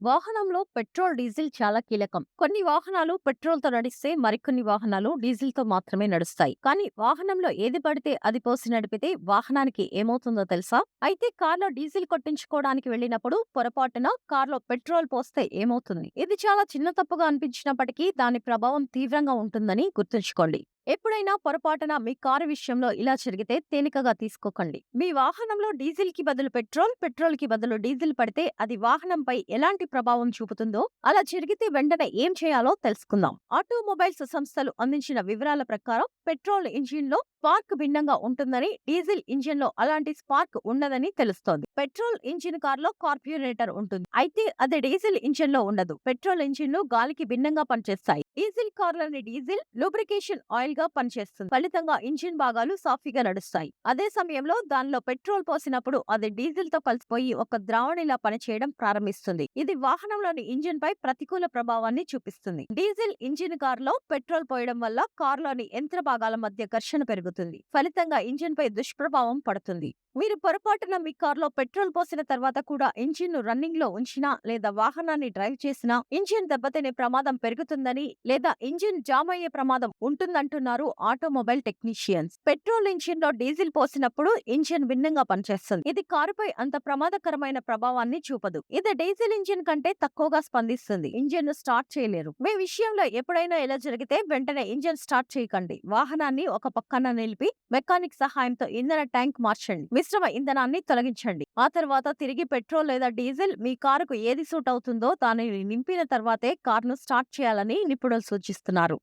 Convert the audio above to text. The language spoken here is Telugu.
వాహనంలో పెట్రోల్, డీజిల్ చాలా కీలకం. కొన్ని వాహనాలు పెట్రోల్‌తో నడిస్తే మరికొన్ని వాహనాలు డీజిల్‌తో మాత్రమే నడుస్తాయి. కానీ వాహనంలో ఏది పడితే అది పోసి నడిపితే వాహనానికి ఏమవుతుందో తెలుసా? అయితే కార్‌లో డీజిల్ కొట్టించుకోవడానికి వెళ్ళినప్పుడు పొరపాటున కార్‌లో పెట్రోల్ పోస్తే ఏమవుతుంది? ఇది చాలా చిన్న తప్పుగా అనిపించినప్పటికీ దాని ప్రభావం తీవ్రంగా ఉంటుందని గుర్తుంచుకోండి. ఎప్పుడైనా పొరపాటున మీ కారు విషయంలో ఇలా జరిగితే తేలికగా తీసుకోకండి. మీ వాహనంలో డీజిల్‌కి బదులు పెట్రోల్, పెట్రోల్‌కి బదులు డీజిల్ పడితే అది వాహనంపై ఎలాంటి ప్రభావం చూపుతుందో, అలా జరిగితే వెంటనే ఏం చేయాలో తెలుసుకుందాం. ఆటోమొబైల్స్ సంస్థలు అందించిన వివరాల ప్రకారం పెట్రోల్ ఇంజిన్‌లో స్పార్క్ భిన్నంగా ఉంటుందని, డీజిల్ ఇంజిన్‌లో అలాంటి స్పార్క్ ఉండదని తెలుస్తోంది. పెట్రోల్ ఇంజిన్ కార్‌లో కార్బ్యూరేటర్ ఉంటుంది. అయితే అది డీజిల్ ఇంజిన్‌లో ఉండదు. పెట్రోల్ ఇంజిన్‌లు గాలికి భిన్నంగా పనిచేస్తాయి. డీజిల్ కార్‌లోని డీజిల్ లూబ్రికేషన్ ఆయిల్‌గా పనిచేస్తుంది. ఫలితంగా ఇంజిన్ భాగాలు సాఫీగా నడుస్తాయి. అదే సమయంలో దానిలో పెట్రోల్ పోసినప్పుడు అది డీజిల్‌తో కలిసిపోయి ఒక ద్రావణిలా పనిచేయడం ప్రారంభిస్తుంది. ఇది వాహనంలోని ఇంజిన్‌పై ప్రతికూల ప్రభావాన్ని చూపిస్తుంది. డీజిల్ ఇంజిన్ కార్‌లో పెట్రోల్ పోయడం వల్ల కార్‌లోని యంత్ర భాగాల మధ్య ఘర్షణ పెరుగుతుంది. ఫలితంగా ఇంజిన్‌పై దుష్ప్రభావం పడుతుంది. మీరు పొరపాటున మీ కార్‌లో పెట్రోల్ పోసిన తర్వాత కూడా ఇంజిన్‌ను రన్నింగ్‌లో ఉంచినా లేదా వాహనాన్ని డ్రైవ్ చేసినా ఇంజిన్ దెబ్బతినే ప్రమాదం పెరుగుతుందని లేదా ఇంజిన్ జామ్ అయ్యే ప్రమాదం ఉంటుందంటున్నారు ఆటోమొబైల్ టెక్నీషియన్స్. పెట్రోల్ ఇంజిన్‌లో డీజిల్ పోసినప్పుడు ఇంజిన్ భిన్నంగా పనిచేస్తుంది. ఇది కారుపై అంత ప్రమాదకరమైన ప్రభావాన్ని చూపదు. ఇది డీజిల్ ఇంజిన్ కంటే తక్కువగా స్పందిస్తుంది. ఇంజిన్‌ను స్టార్ట్ చేయలేరు. మీ విషయంలో ఎప్పుడైనా ఇలా జరిగితే వెంటనే ఇంజిన్ స్టార్ట్ చేయకండి. వాహనాన్ని ఒక పక్కన నిలిపి మెకానిక్ సహాయంతో ఇంధన ట్యాంక్ మార్చండి. మిశ్రమ ఇంధనాన్ని తొలగించండి. ఆ తర్వాత తిరిగి పెట్రోల్ లేదా డీజిల్ మీ కారుకు ఏది సూట్ అవుతుందో దానిని నింపిన తర్వాతే కార్‌ను స్టార్ట్ చేయాలని నిపుణులు సూచిస్తున్నారు.